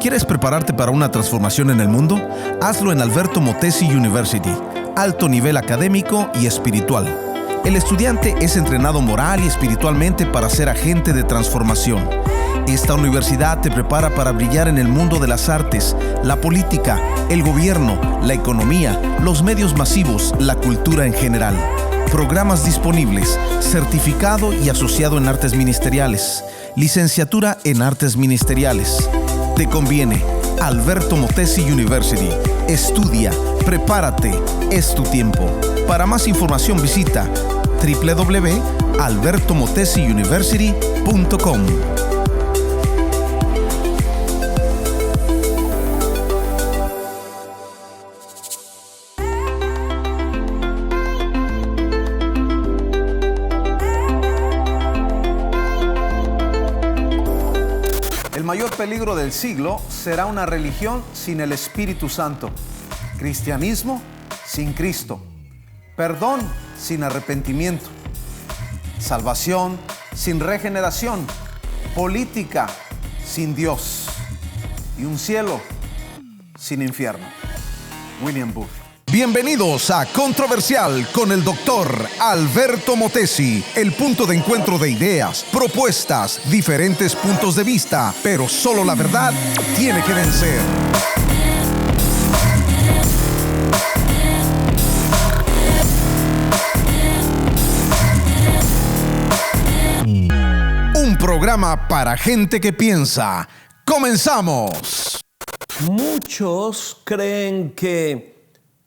¿Quieres prepararte para una transformación en el mundo? Hazlo en Alberto Motesi University, alto nivel académico y espiritual. El estudiante es entrenado moral y espiritualmente para ser agente de transformación. Esta universidad te prepara para brillar en el mundo de las artes, la política, el gobierno, la economía, los medios masivos, la cultura en general. Programas disponibles, certificado y asociado en artes ministeriales, licenciatura en artes ministeriales. Te conviene. Alberto Motesi University. Estudia, prepárate, es tu tiempo. Para más información visita www.albertomotesiuniversity.com. El mayor peligro del siglo será una religión sin el Espíritu Santo, cristianismo sin Cristo, perdón sin arrepentimiento, salvación sin regeneración, política sin Dios y un cielo sin infierno. William Booth. Bienvenidos a Controversial con el doctor Alberto Motesi, el punto de encuentro de ideas, propuestas, diferentes puntos de vista, pero solo la verdad tiene que vencer. Un programa para gente que piensa. ¡Comenzamos! Muchos creen que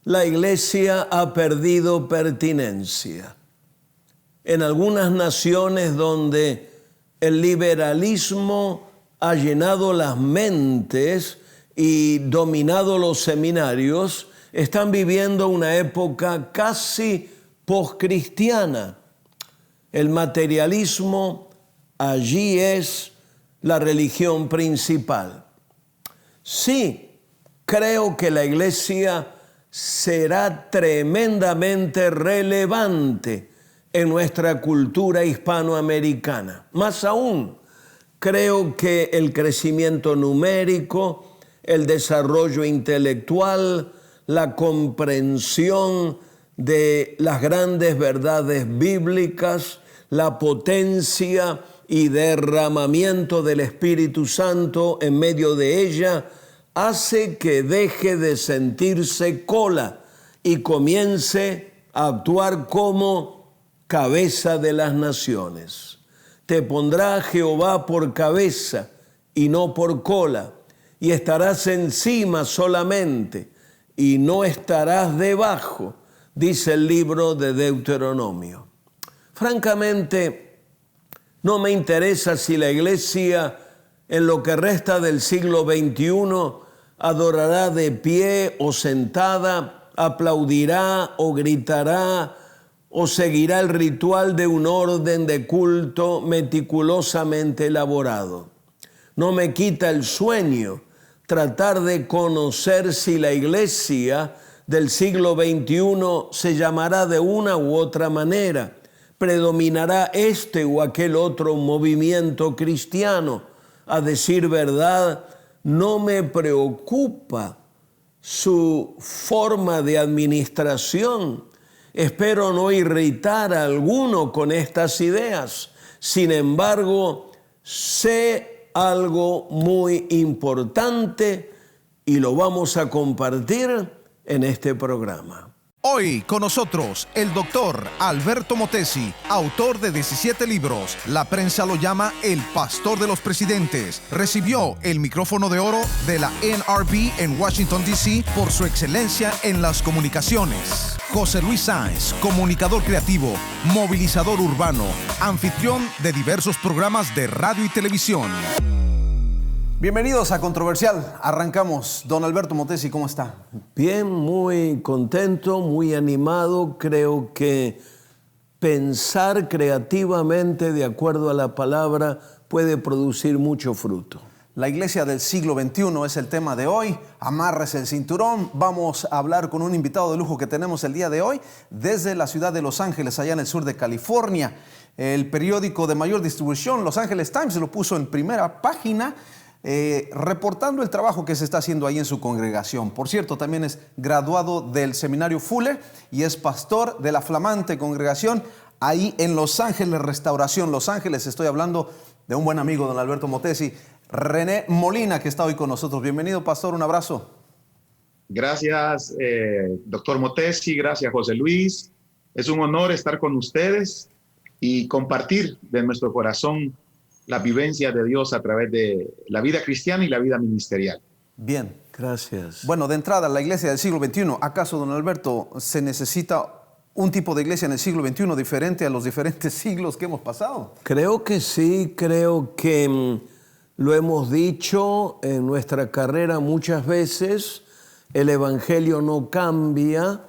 la iglesia ha perdido pertinencia. En algunas naciones donde el liberalismo ha llenado las mentes y dominado los seminarios, están viviendo una época casi poscristiana. El materialismo allí es la religión principal. Sí, creo que la iglesia será tremendamente relevante en nuestra cultura hispanoamericana. Más aún, creo que el crecimiento numérico, el desarrollo intelectual, la comprensión de las grandes verdades bíblicas, la potencia y derramamiento del Espíritu Santo en medio de ella, hace que deje de sentirse cola y comience a actuar como cabeza de las naciones. Te pondrá Jehová por cabeza y no por cola, y estarás encima solamente y no estarás debajo, dice el libro de Deuteronomio. Francamente, no me interesa si la iglesia en lo que resta del siglo XXI adorará de pie o sentada, aplaudirá o gritará o seguirá el ritual de un orden de culto meticulosamente elaborado. No me quita el sueño tratar de conocer si la iglesia del siglo XXI se llamará de una u otra manera, predominará este o aquel otro movimiento cristiano. A decir verdad, no me preocupa su forma de administración. Espero no irritar a alguno con estas ideas. Sin embargo, sé algo muy importante y lo vamos a compartir en este programa. Hoy con nosotros el doctor Alberto Motesi, autor de 17 libros. La prensa lo llama el pastor de los presidentes. Recibió el micrófono de oro de la NRB en Washington, D.C. por su excelencia en las comunicaciones. José Luis Sáenz, comunicador creativo, movilizador urbano, anfitrión de diversos programas de radio y televisión. Bienvenidos a Controversial. Arrancamos. Don Alberto Motesi, ¿cómo está? Bien, muy contento, muy animado. Creo que pensar creativamente de acuerdo a la palabra puede producir mucho fruto. La iglesia del siglo XXI es el tema de hoy. Amárrese el cinturón. Vamos a hablar con un invitado de lujo que tenemos el día de hoy desde la ciudad de Los Ángeles, allá en el sur de California. El periódico de mayor distribución, Los Angeles Times, lo puso en primera página. reportando el trabajo que se está haciendo ahí en su congregación. Por cierto, también es graduado del Seminario Fuller y es pastor de la flamante congregación ahí en Los Ángeles Restauración. Los Ángeles, estoy hablando de un buen amigo, don Alberto Motesi, René Molina, que está hoy con nosotros. Bienvenido, pastor, un abrazo. Gracias, doctor Motesi, gracias, José Luis. Es un honor estar con ustedes y compartir de nuestro corazón la vivencia de Dios a través de la vida cristiana y la vida ministerial. Bien. Gracias. Bueno, de entrada, la iglesia del siglo XXI, ¿acaso, don Alberto, se necesita un tipo de iglesia en el siglo XXI diferente a los diferentes siglos que hemos pasado? Creo que sí, creo que lo hemos dicho en nuestra carrera muchas veces, el Evangelio no cambia,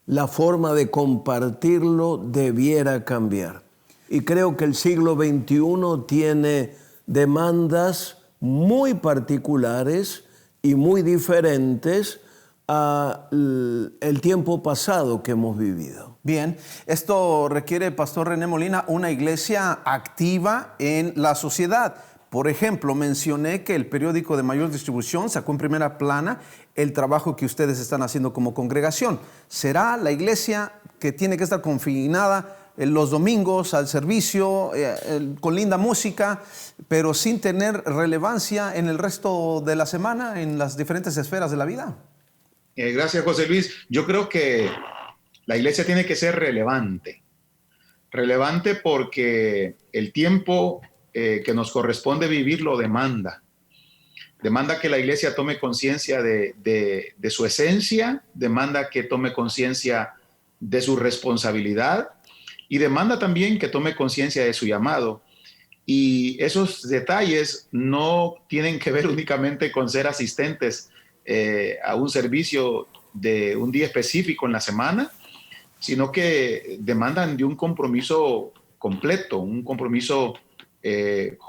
la forma de compartirlo debiera cambiar. Y creo que el siglo XXI tiene demandas muy particulares y muy diferentes al tiempo pasado que hemos vivido. Bien, esto requiere, pastor René Molina, una iglesia activa en la sociedad. Por ejemplo, mencioné que el periódico de mayor distribución sacó en primera plana el trabajo que ustedes están haciendo como congregación. ¿Será la iglesia que tiene que estar confinada los domingos al servicio, con linda música, pero sin tener relevancia en el resto de la semana, en las diferentes esferas de la vida? Gracias, José Luis. Yo creo que la iglesia tiene que ser relevante. Relevante porque el tiempo que nos corresponde vivir lo demanda. Demanda que la iglesia tome conciencia de su esencia, demanda que tome conciencia de su responsabilidad y demanda también que tome conciencia de su llamado. Y esos detalles no tienen que ver únicamente con ser asistentes a un servicio de un día específico en la semana, sino que demandan de un compromiso completo, un compromiso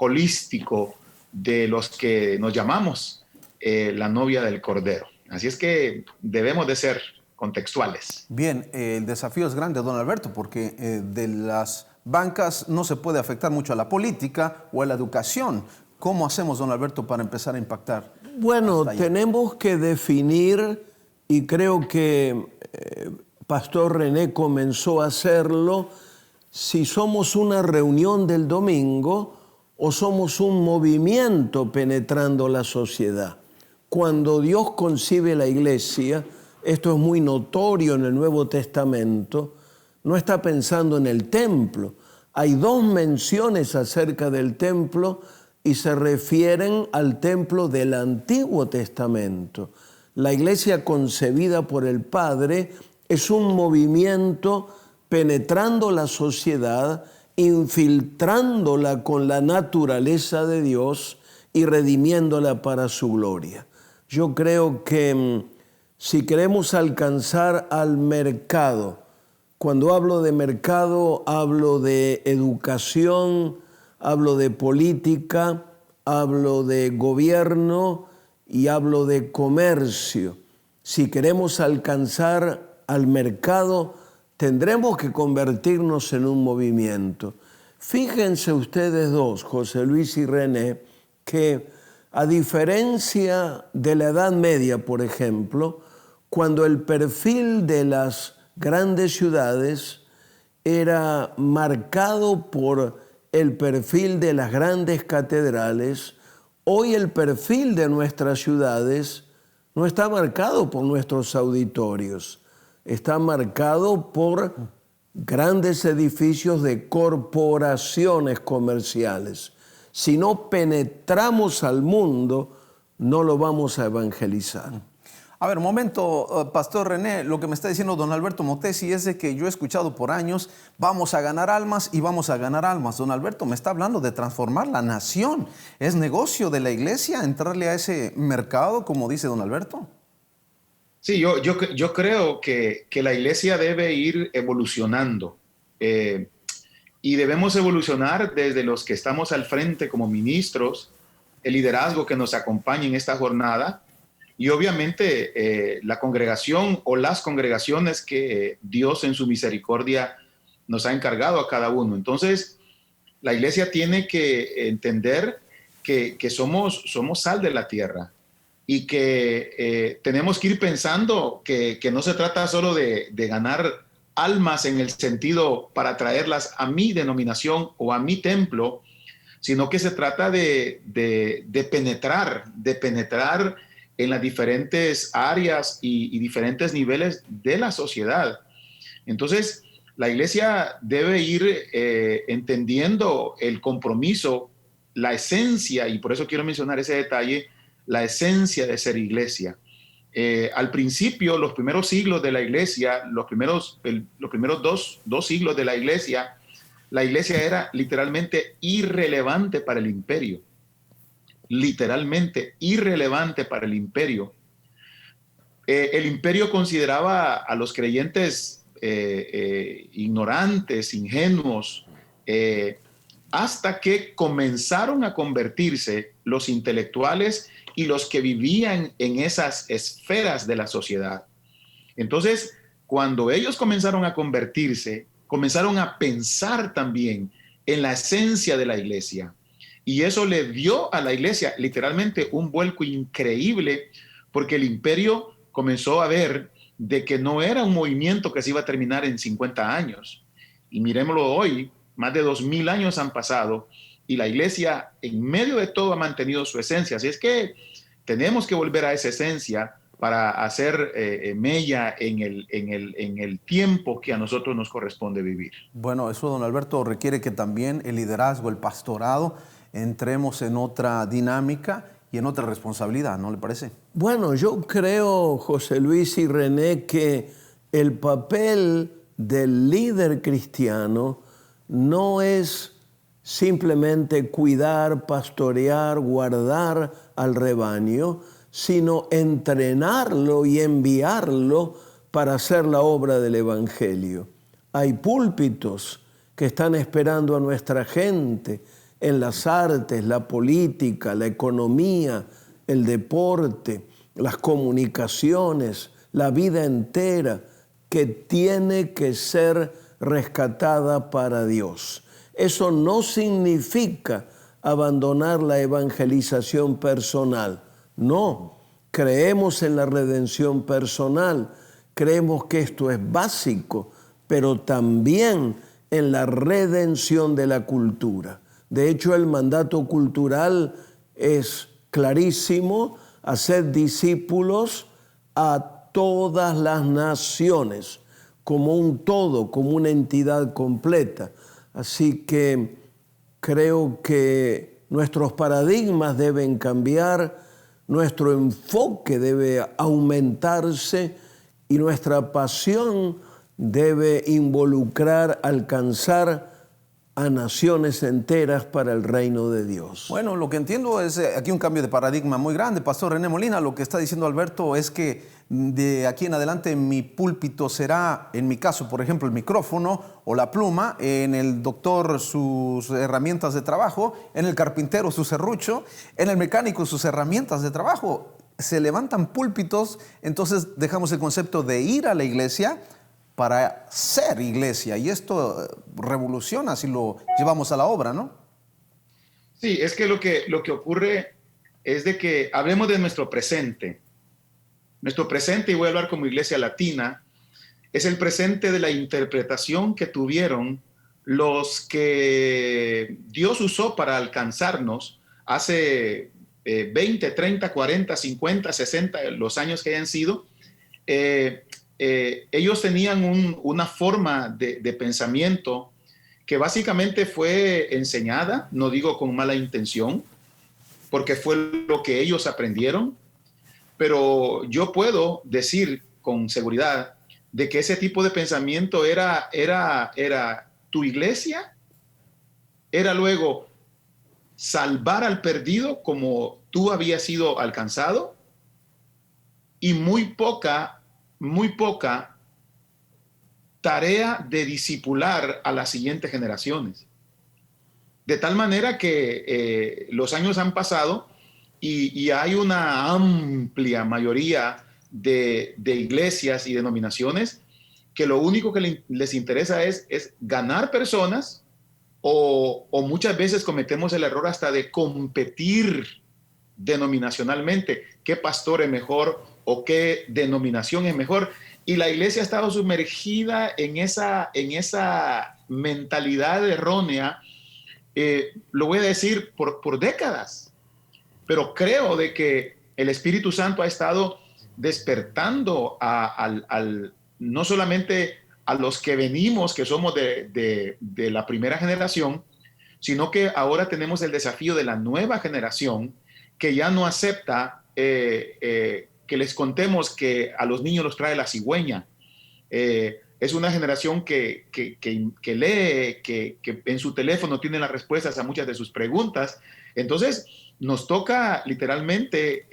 holístico de los que nos llamamos la novia del Cordero. Así es que debemos de ser contextuales. Bien, el desafío es grande, don Alberto, porque de las bancas no se puede afectar mucho a la política o a la educación. ¿Cómo hacemos, don Alberto, para empezar a impactar? Bueno, tenemos que definir, y creo que Pastor René comenzó a hacerlo, si somos una reunión del domingo o somos un movimiento penetrando la sociedad. Cuando Dios concibe la iglesia, esto es muy notorio en el Nuevo Testamento, no está pensando en el templo. Hay dos menciones acerca del templo y se refieren al templo del Antiguo Testamento. La iglesia concebida por el Padre es un movimiento penetrando la sociedad, infiltrándola con la naturaleza de Dios y redimiéndola para su gloria. Yo creo que si queremos alcanzar al mercado, cuando hablo de mercado, hablo de educación, hablo de política, hablo de gobierno y hablo de comercio. Si queremos alcanzar al mercado, tendremos que convertirnos en un movimiento. Fíjense ustedes dos, José Luis y René, que a diferencia de la Edad Media, por ejemplo, cuando el perfil de las grandes ciudades era marcado por el perfil de las grandes catedrales, hoy el perfil de nuestras ciudades no está marcado por nuestros auditorios, está marcado por grandes edificios de corporaciones comerciales. Si no penetramos al mundo, no lo vamos a evangelizar. A ver, un momento, pastor René, lo que me está diciendo don Alberto Motesi es de que yo he escuchado por años, vamos a ganar almas y vamos a ganar almas. Don Alberto me está hablando de transformar la nación. ¿Es negocio de la iglesia entrarle a ese mercado, como dice don Alberto? Sí, yo creo que la iglesia debe ir evolucionando y debemos evolucionar desde los que estamos al frente como ministros, el liderazgo que nos acompaña en esta jornada y obviamente la congregación o las congregaciones que Dios en su misericordia nos ha encargado a cada uno. Entonces, la iglesia tiene que entender que somos sal de la tierra y que tenemos que ir pensando que no se trata solo de ganar almas en el sentido para traerlas a mi denominación o a mi templo, sino que se trata de penetrar en las diferentes áreas y diferentes niveles de la sociedad. Entonces, la iglesia debe ir entendiendo el compromiso, la esencia, y por eso quiero mencionar ese detalle, la esencia de ser iglesia. Al principio, los primeros siglos de la iglesia, los primeros dos siglos de la iglesia era literalmente irrelevante para el imperio. Literalmente irrelevante para el imperio. El imperio consideraba a los creyentes ignorantes, ingenuos, hasta que comenzaron a convertirse los intelectuales y los que vivían en esas esferas de la sociedad. Entonces, cuando ellos comenzaron a convertirse, comenzaron a pensar también en la esencia de la iglesia. Y eso le dio a la iglesia literalmente un vuelco increíble, porque el imperio comenzó a ver de que no era un movimiento que se iba a terminar en 50 años. Y miremoslo hoy, más de 2000 años han pasado y la iglesia en medio de todo ha mantenido su esencia. Así es que tenemos que volver a esa esencia para hacer mella en el tiempo que a nosotros nos corresponde vivir. Bueno, eso, don Alberto, requiere que también el liderazgo, el pastorado, entremos en otra dinámica y en otra responsabilidad, ¿no le parece? Bueno, yo creo, José Luis y René, que el papel del líder cristiano no es simplemente cuidar, pastorear, guardar al rebaño, sino entrenarlo y enviarlo para hacer la obra del Evangelio. Hay púlpitos que están esperando a nuestra gente en las artes, la política, la economía, el deporte, las comunicaciones, la vida entera, que tiene que ser rescatada para Dios. Eso no significa abandonar la evangelización personal. No, creemos en la redención personal, creemos que esto es básico, pero también en la redención de la cultura. De hecho, el mandato cultural es clarísimo: hacer discípulos a todas las naciones, como un todo, como una entidad completa. Así que creo que nuestros paradigmas deben cambiar, nuestro enfoque debe aumentarse y nuestra pasión debe involucrar, alcanzar a naciones enteras para el reino de Dios. Bueno, lo que entiendo es aquí un cambio de paradigma muy grande. Pastor René Molina, lo que está diciendo Alberto es que de aquí en adelante mi púlpito será, en mi caso, por ejemplo, el micrófono o la pluma, en el doctor sus herramientas de trabajo, en el carpintero su serrucho, en el mecánico sus herramientas de trabajo. Se levantan púlpitos, entonces dejamos el concepto de ir a la iglesia para ser iglesia, y esto revoluciona si lo llevamos a la obra, ¿no? Sí, es que lo que ocurre es de que hablemos de nuestro presente. Nuestro presente, y voy a hablar como iglesia latina, es el presente de la interpretación que tuvieron los que Dios usó para alcanzarnos hace 20, 30, 40, 50, 60, los años que hayan sido. Ellos tenían una forma de pensamiento que básicamente fue enseñada, no digo con mala intención, porque fue lo que ellos aprendieron, pero yo puedo decir con seguridad de que ese tipo de pensamiento era tu iglesia, era luego salvar al perdido como tú habías sido alcanzado, y muy poca tarea de discipular a las siguientes generaciones. De tal manera que los años han pasado y hay una amplia mayoría de iglesias y denominaciones que lo único que les interesa es ganar personas o muchas veces cometemos el error hasta de competir denominacionalmente, qué pastor es mejor o qué denominación es mejor. Y la iglesia ha estado sumergida en esa mentalidad errónea, lo voy a decir, por décadas. Pero creo de que el Espíritu Santo ha estado despertando no solamente a los que venimos, que somos de la primera generación, sino que ahora tenemos el desafío de la nueva generación que ya no acepta que les contemos que a los niños los trae la cigüeña. Es una generación que lee, que en su teléfono tiene las respuestas a muchas de sus preguntas. Entonces, nos toca literalmente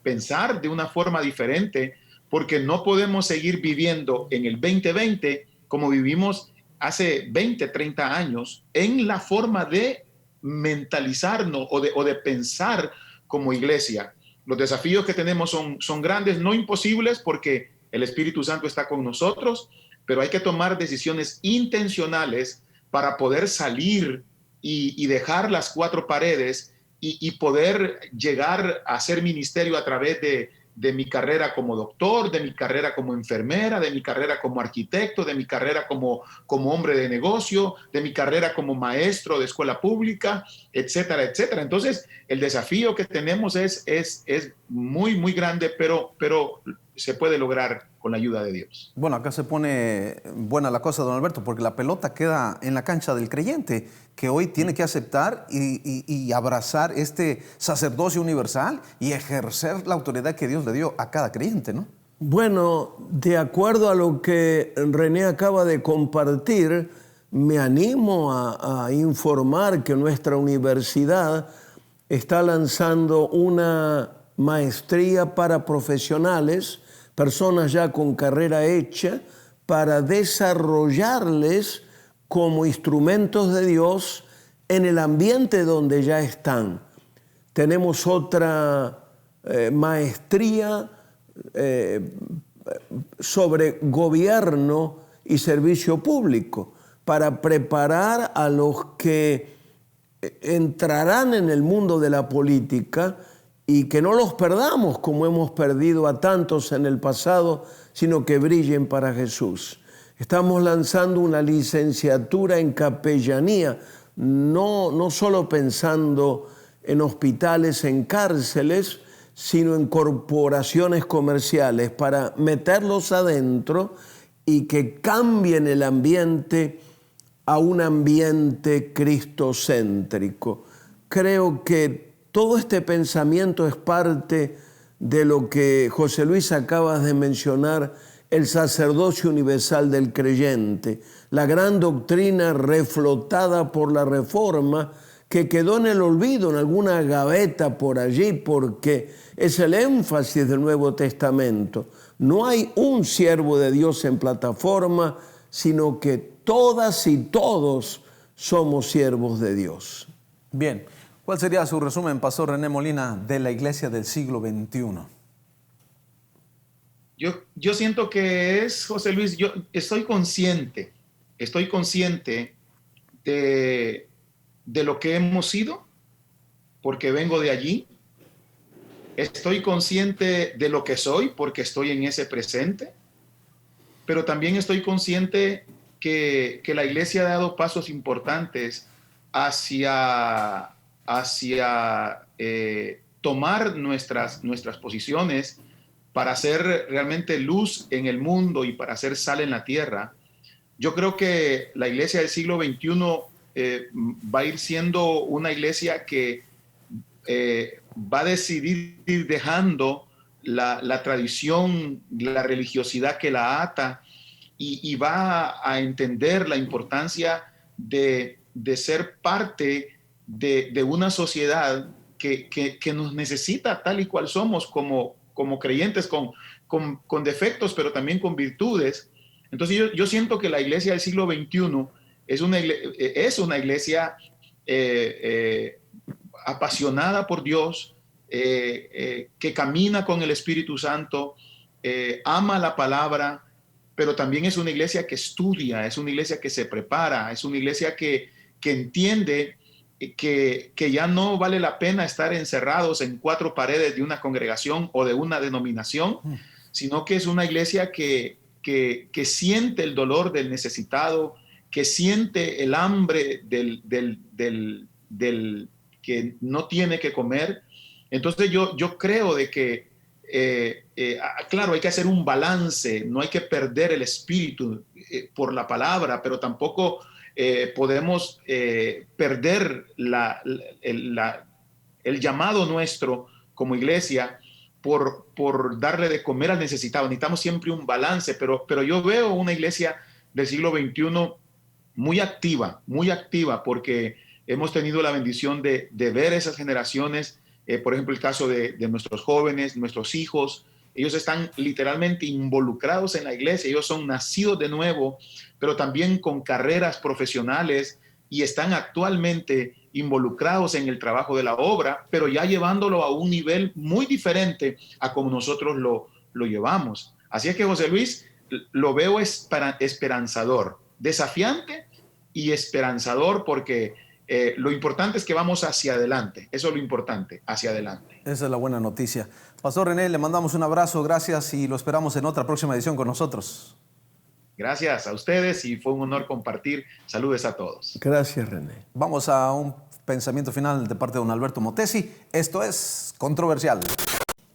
pensar de una forma diferente, porque no podemos seguir viviendo en el 2020 como vivimos hace 20, 30 años, en la forma de mentalizarnos o de pensar como iglesia. Los desafíos que tenemos son grandes, no imposibles, porque el Espíritu Santo está con nosotros, pero hay que tomar decisiones intencionales para poder salir y dejar las cuatro paredes y poder llegar a hacer ministerio a través de mi carrera como doctor, de mi carrera como enfermera, de mi carrera como arquitecto, de mi carrera como hombre de negocio, de mi carrera como maestro de escuela pública, etcétera, etcétera. Entonces, el desafío que tenemos es muy, muy grande, pero se puede lograr con la ayuda de Dios. Bueno, acá se pone buena la cosa, don Alberto, porque la pelota queda en la cancha del creyente, que hoy tiene que aceptar y abrazar este sacerdocio universal y ejercer la autoridad que Dios le dio a cada creyente, ¿no? Bueno, de acuerdo a lo que René acaba de compartir, me animo a informar que nuestra universidad está lanzando una maestría para profesionales, personas ya con carrera hecha, para desarrollarles como instrumentos de Dios en el ambiente donde ya están. Tenemos otra maestría sobre gobierno y servicio público para preparar a los que entrarán en el mundo de la política y que no los perdamos como hemos perdido a tantos en el pasado, sino que brillen para Jesús. Estamos lanzando una licenciatura en capellanía, no solo pensando en hospitales, en cárceles, sino en corporaciones comerciales, para meterlos adentro y que cambien el ambiente a un ambiente cristocéntrico. Creo que todo este pensamiento es parte de lo que José Luis acabas de mencionar, el sacerdocio universal del creyente, la gran doctrina reflotada por la Reforma que quedó en el olvido, en alguna gaveta por allí, porque es el énfasis del Nuevo Testamento. No hay un siervo de Dios en plataforma, sino que todas y todos somos siervos de Dios. Bien, ¿cuál sería su resumen, Pastor René Molina, de la iglesia del siglo XXI? Yo siento que es, José Luis, yo estoy consciente de lo que hemos sido, porque vengo de allí. Estoy consciente de lo que soy, porque estoy en ese presente. Pero también estoy consciente que la iglesia ha dado pasos importantes hacia tomar nuestras posiciones para hacer realmente luz en el mundo y para hacer sal en la tierra. Yo creo que la iglesia del siglo XXI va a ir siendo una iglesia que va a decidir ir dejando la tradición, la religiosidad que la ata y va a entender la importancia de ser parte de una sociedad que nos necesita tal y cual somos como creyentes, con defectos, pero también con virtudes. Entonces yo siento que la iglesia del siglo XXI es una iglesia apasionada por Dios, que camina con el Espíritu Santo, ama la palabra, pero también es una iglesia que estudia, es una iglesia que se prepara, es una iglesia que que entiende que ya no vale la pena estar encerrados en 4 paredes de una congregación o de una denominación, sino que es una iglesia que siente el dolor del necesitado, que siente el hambre del que no tiene que comer. Entonces yo creo de que, claro, hay que hacer un balance, no hay que perder el espíritu por la palabra, pero tampoco podemos perder el llamado nuestro como iglesia por darle de comer al necesitado. Necesitamos siempre un balance, pero yo veo una iglesia del siglo XXI muy activa, porque hemos tenido la bendición de ver esas generaciones, por ejemplo, el caso de nuestros jóvenes, nuestros hijos. Ellos están literalmente involucrados en la iglesia, ellos son nacidos de nuevo, pero también con carreras profesionales y están actualmente involucrados en el trabajo de la obra, pero ya llevándolo a un nivel muy diferente a como nosotros lo llevamos. Así es que, José Luis, lo veo esperanzador, desafiante y esperanzador, porque lo importante es que vamos hacia adelante. Eso es lo importante, hacia adelante. Esa es la buena noticia. Pastor René, le mandamos un abrazo, gracias, y lo esperamos en otra próxima edición con nosotros. Gracias a ustedes y fue un honor compartir. Saludos a todos. Gracias, René. Vamos a un pensamiento final de parte de don Alberto Motesi. Esto es Controversial.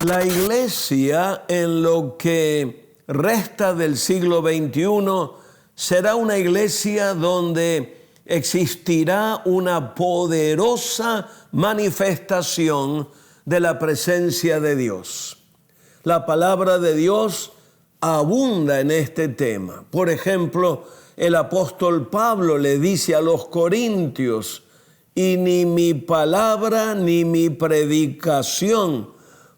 La iglesia en lo que resta del siglo XXI será una iglesia donde existirá una poderosa manifestación de la presencia de Dios. La palabra de Dios abunda en este tema. Por ejemplo, el apóstol Pablo le dice a los corintios: y ni mi palabra ni mi predicación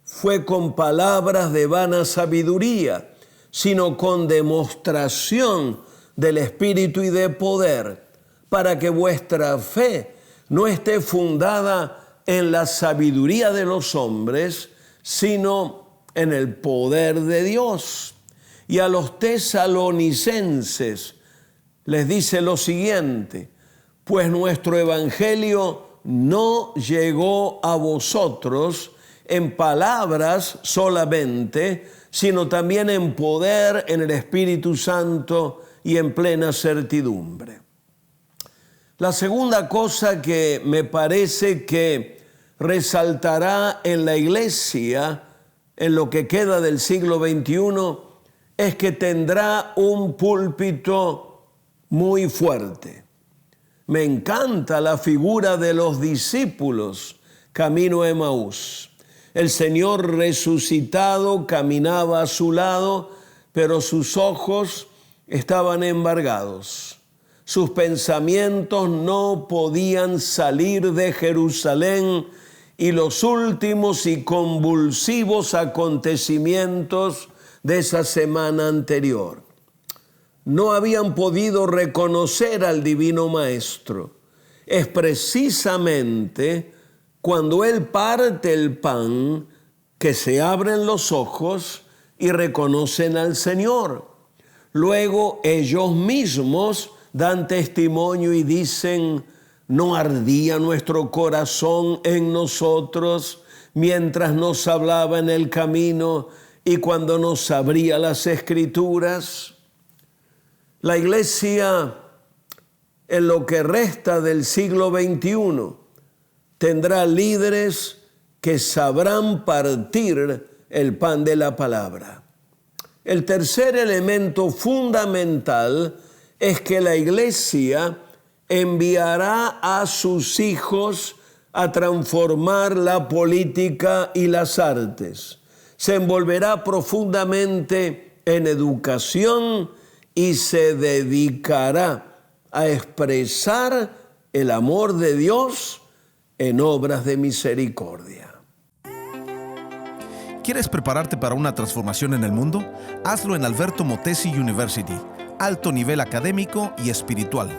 fue con palabras de vana sabiduría, sino con demostración del Espíritu y de poder, para que vuestra fe no esté fundada en la sabiduría de los hombres, sino en el poder de Dios. Y a los tesalonicenses les dice lo siguiente: pues nuestro evangelio no llegó a vosotros en palabras solamente, sino también en poder, en el Espíritu Santo y en plena certidumbre. La segunda cosa que me parece que resaltará en la iglesia en lo que queda del siglo XXI es que tendrá un púlpito muy fuerte. Me encanta la figura de los discípulos camino a Emaús. El Señor resucitado caminaba a su lado, pero sus ojos estaban embargados. Sus pensamientos no podían salir de Jerusalén y los últimos y convulsivos acontecimientos de esa semana anterior. No habían podido reconocer al Divino Maestro. Es precisamente cuando Él parte el pan que se abren los ojos y reconocen al Señor. Luego ellos mismos dan testimonio y dicen: ¿no ardía nuestro corazón en nosotros mientras nos hablaba en el camino y cuando nos abría las Escrituras? La iglesia en lo que resta del siglo XXI tendrá líderes que sabrán partir el pan de la palabra. El tercer elemento fundamental es que la iglesia enviará a sus hijos a transformar la política y las artes. Se envolverá profundamente en educación y se dedicará a expresar el amor de Dios en obras de misericordia. ¿Quieres prepararte para una transformación en el mundo? Hazlo en Alberto Motesi University, alto nivel académico y espiritual.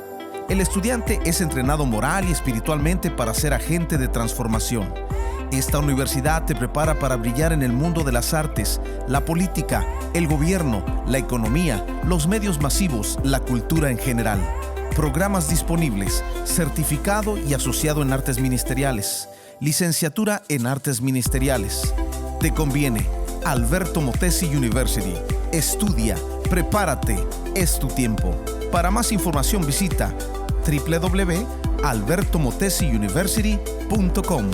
El estudiante es entrenado moral y espiritualmente para ser agente de transformación. Esta universidad te prepara para brillar en el mundo de las artes, la política, el gobierno, la economía, los medios masivos, la cultura en general. Programas disponibles, certificado y asociado en artes ministeriales, licenciatura en artes ministeriales. Te conviene Alberto Motesi University. Estudia, prepárate, es tu tiempo. Para más información visita www.albertomotesiuniversity.com.